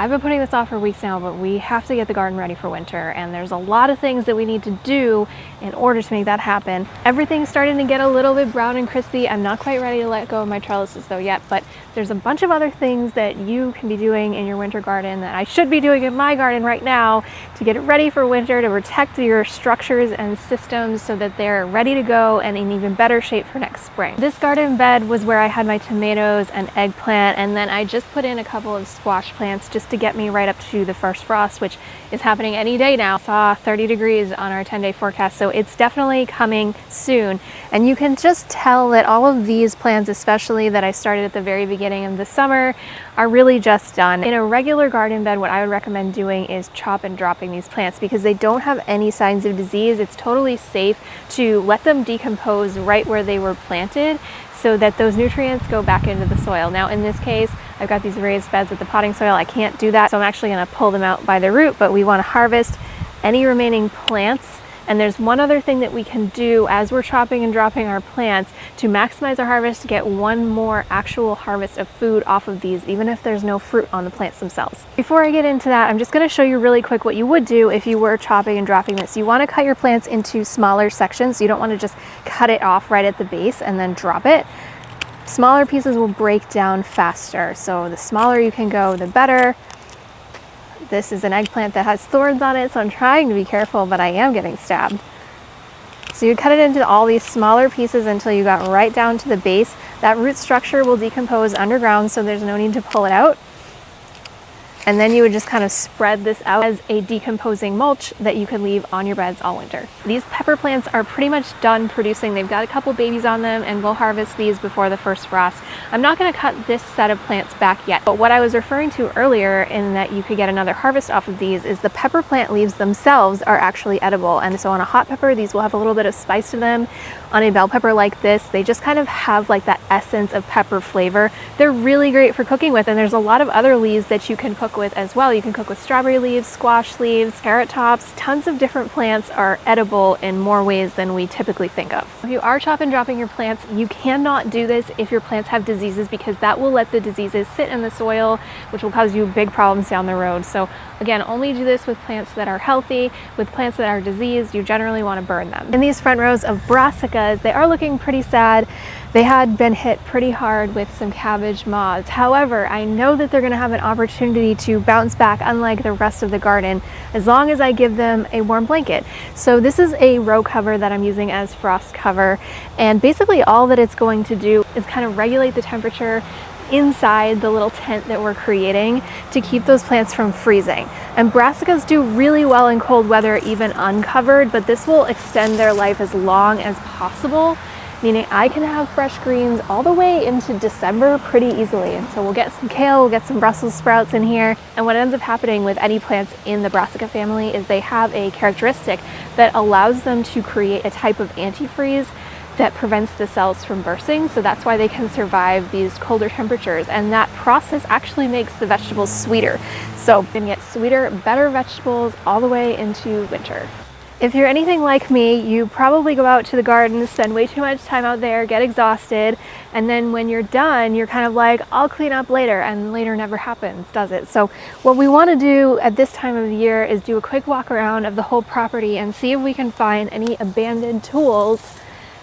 I've been putting this off for weeks now, but we have to get the garden ready for winter, and there's a lot of things that we need to do in order to make that happen. Everything's starting to get a little bit brown and crispy. I'm not quite ready to let go of my trellises though yet, but there's a bunch of other things that you can be doing in your winter garden that I should be doing in my garden right now to get it ready for winter, to protect your structures and systems so that they're ready to go and in even better shape for next spring. This garden bed was where I had my tomatoes and eggplant, and then I just put in a couple of squash plants just to get me right up to the first frost, which is happening any day now. I saw 30 degrees on our 10-day forecast, so it's definitely coming soon. And you can just tell that all of these plants, especially that I started at the very beginning of the summer, are really just done. In a regular garden bed, what I would recommend doing is chop and dropping these plants because they don't have any signs of disease. It's totally safe to let them decompose right where they were planted so that those nutrients go back into the soil. Now in this case, I've got these raised beds with the potting soil. I can't do that, so I'm actually gonna pull them out by the root, but we wanna harvest any remaining plants. And there's one other thing that we can do as we're chopping and dropping our plants to maximize our harvest, to get one more actual harvest of food off of these, even if there's no fruit on the plants themselves. Before I get into that, I'm just gonna show you really quick what you would do if you were chopping and dropping this. You wanna cut your plants into smaller sections. You don't wanna just cut it off right at the base and then drop it. Smaller pieces will break down faster, so the smaller you can go, the better. This is an eggplant that has thorns on it, so I'm trying to be careful, but I am getting stabbed. So you cut it into all these smaller pieces until you got right down to the base. That root structure will decompose underground, so there's no need to pull it out. And then you would just kind of spread this out as a decomposing mulch that you could leave on your beds all winter. These pepper plants are pretty much done producing. They've got a couple babies on them, and we'll harvest these before the first frost. I'm not going to cut this set of plants back yet, but what I was referring to earlier in that you could get another harvest off of these is the pepper plant leaves themselves are actually edible. And so on a hot pepper, these will have a little bit of spice to them. On a bell pepper like this, they just kind of have like that essence of pepper flavor. They're really great for cooking with, and there's a lot of other leaves that you can cook with as well. You can cook with strawberry leaves, squash leaves, carrot tops. Tons of different plants are edible in more ways than we typically think of. If you are chop and dropping your plants, you cannot do this if your plants have diseases, because that will let the diseases sit in the soil, which will cause you big problems down the road. So again, only do this with plants that are healthy. With plants that are diseased, you generally want to burn them. In these front rows of brassicas, they are looking pretty sad. They had been hit pretty hard with some cabbage moths. However, I know that they're going to have an opportunity to bounce back, unlike the rest of the garden, as long as I give them a warm blanket. So this is a row cover that I'm using as frost cover, and basically all that it's going to do is kind of regulate the temperature inside the little tent that we're creating to keep those plants from freezing. And brassicas do really well in cold weather, even uncovered, but this will extend their life as long as possible, meaning I can have fresh greens all the way into December pretty easily. And so we'll get some kale, we'll get some Brussels sprouts in here. And what ends up happening with any plants in the brassica family is they have a characteristic that allows them to create a type of antifreeze that prevents the cells from bursting. So that's why they can survive these colder temperatures. And that process actually makes the vegetables sweeter. So you can get sweeter, better vegetables all the way into winter. If you're anything like me, you probably go out to the garden, spend way too much time out there, get exhausted, and then when you're done, you're kind of like, I'll clean up later, and later never happens, does it? So what we want to do at this time of the year is do a quick walk around of the whole property and see if we can find any abandoned tools.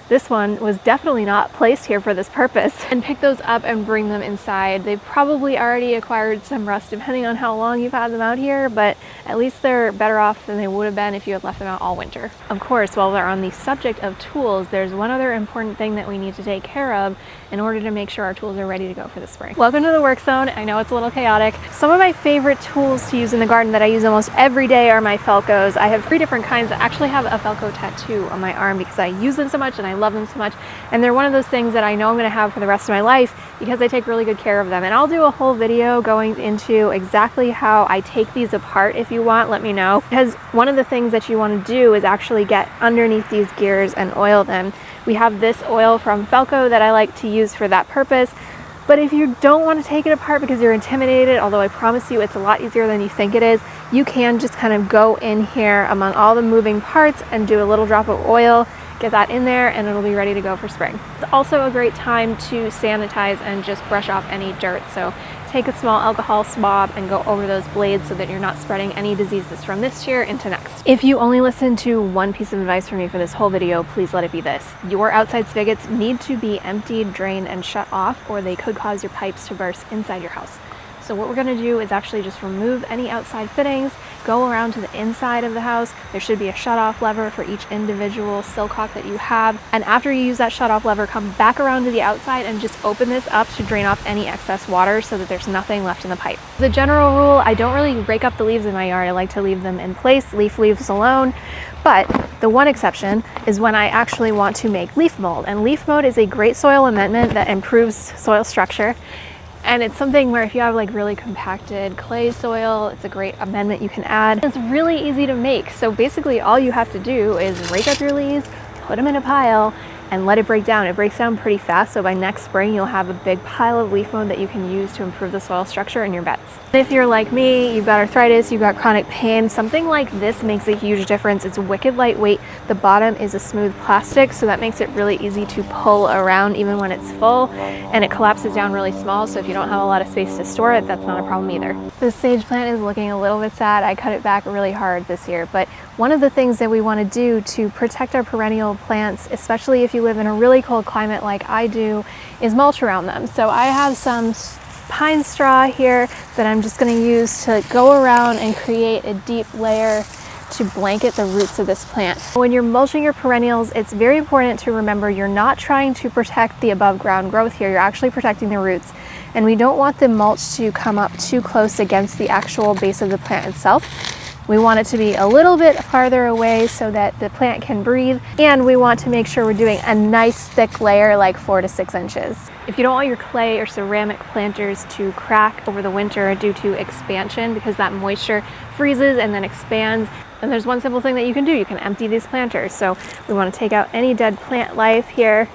This one was definitely not placed here for this purpose, and pick those up and bring them inside. They've probably already acquired some rust depending on how long you've had them out here, but at least they're better off than they would have been if you had left them out all winter. Of course, while we're on the subject of tools, there's one other important thing that we need to take care of in order to make sure our tools are ready to go for the spring. Welcome to the work zone. I know it's a little chaotic. Some of my favorite tools to use in the garden that I use almost every day are my FELCOs. I have 3 different kinds. I actually have a FELCO tattoo on my arm because I use them so much and I love them so much, and they're one of those things that I know I'm going to have for the rest of my life because I take really good care of them. And I'll do a whole video going into exactly how I take these apart. If you want, let me know, because one of the things that you want to do is actually get underneath these gears and oil them. We have this oil from FELCO that I like to use for that purpose. But if you don't want to take it apart because you're intimidated, although I promise you it's a lot easier than you think it is, you can just kind of go in here among all the moving parts and do a little drop of oil Get that in there and it'll be ready to go for spring. It's also a great time to sanitize and just brush off any dirt. So take a small alcohol swab and go over those blades so that you're not spreading any diseases from this year into next. If you only listen to one piece of advice from me for this whole video, please let it be this. Your outside spigots need to be emptied, drained, and shut off, or they could cause your pipes to burst inside your house. So what we're going to do is actually just remove any outside fittings, go around to the inside of the house. There should be a shut-off lever for each individual silcock that you have. And after you use that shut-off lever, come back around to the outside and just open this up to drain off any excess water so that there's nothing left in the pipe. The general rule, I don't really rake up the leaves in my yard. I like to leave them in place, leaf leaves alone. But the one exception is when I actually want to make leaf mold. And leaf mold is a great soil amendment that improves soil structure. And it's something where if you have like really compacted clay soil, it's a great amendment you can add. It's really easy to make. So basically all you have to do is rake up your leaves, put them in a pile, and let it break down. It breaks down pretty fast, so by next spring you'll have a big pile of leaf mold that you can use to improve the soil structure in your beds. If you're like me, you've got arthritis, you've got chronic pain, something like this makes a huge difference. It's wicked lightweight. The bottom is a smooth plastic, so that makes it really easy to pull around even when it's full, and it collapses down really small, so if you don't have a lot of space to store it, that's not a problem either. This sage plant is looking a little bit sad. I cut it back really hard this year, but one of the things that we want to do to protect our perennial plants, especially if you live in a really cold climate like I do, is mulch around them. So I have some pine straw here that I'm just going to use to go around and create a deep layer to blanket the roots of this plant. When you're mulching your perennials, it's very important to remember you're not trying to protect the above ground growth here, you're actually protecting the roots. And we don't want the mulch to come up too close against the actual base of the plant itself. We want it to be a little bit farther away so that the plant can breathe, and we want to make sure we're doing a nice thick layer, like 4 to 6 inches. If you don't want your clay or ceramic planters to crack over the winter due to expansion, because that moisture freezes and then expands, then there's one simple thing that you can do. You can empty these planters. So we want to take out any dead plant life here.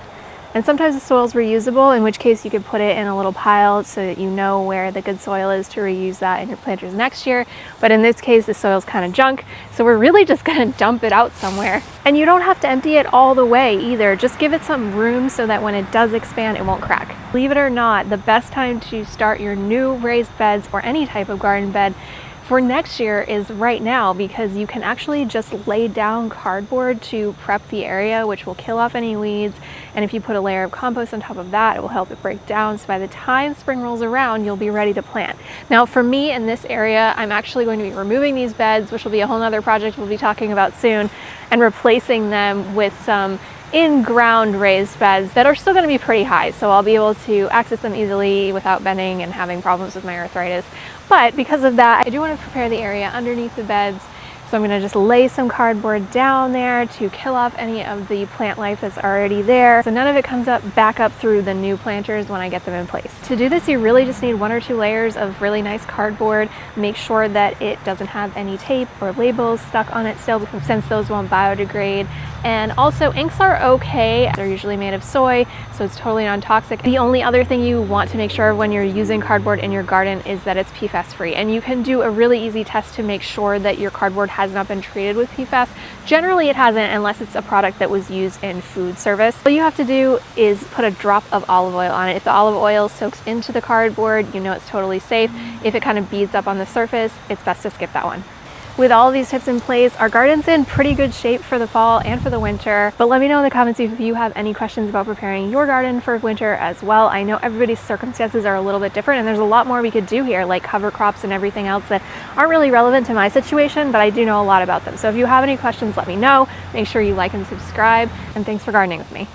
And sometimes the soil is reusable, in which case you could put it in a little pile so that you know where the good soil is to reuse that in your planters next year. But in this case, the soil's kind of junk, so we're really just gonna dump it out somewhere. And you don't have to empty it all the way either. Just give it some room so that when it does expand, it won't crack. Believe it or not, the best time to start your new raised beds or any type of garden bed for next year is right now, because you can actually just lay down cardboard to prep the area, which will kill off any weeds. And if you put a layer of compost on top of that, it will help it break down. So by the time spring rolls around, you'll be ready to plant. Now for me in this area, I'm actually going to be removing these beds, which will be a whole nother project we'll be talking about soon, and replacing them with some in-ground raised beds that are still going to be pretty high, so I'll be able to access them easily without bending and having problems with my arthritis. But because of that, I do want to prepare the area underneath the beds. So I'm going to just lay some cardboard down there to kill off any of the plant life that's already there, so none of it comes back up through the new planters when I get them in place. To do this, you really just need 1 or 2 layers of really nice cardboard. Make sure that it doesn't have any tape or labels stuck on it still, since those won't biodegrade. And also, inks are okay. They're usually made of soy, so it's totally non-toxic. The only other thing you want to make sure of when you're using cardboard in your garden is that it's PFAS free. And you can do a really easy test to make sure that your cardboard has not been treated with PFAS. Generally it hasn't, unless it's a product that was used in food service. All you have to do is put a drop of olive oil on it. If the olive oil soaks into the cardboard, you know it's totally safe. If it kind of beads up on the surface, it's best to skip that one. With all of these tips in place, our garden's in pretty good shape for the fall and for the winter. But let me know in the comments if you have any questions about preparing your garden for winter as well. I know everybody's circumstances are a little bit different, and there's a lot more we could do here, like cover crops and everything else that aren't really relevant to my situation, but I do know a lot about them. So if you have any questions, let me know. Make sure you like and subscribe, and thanks for gardening with me.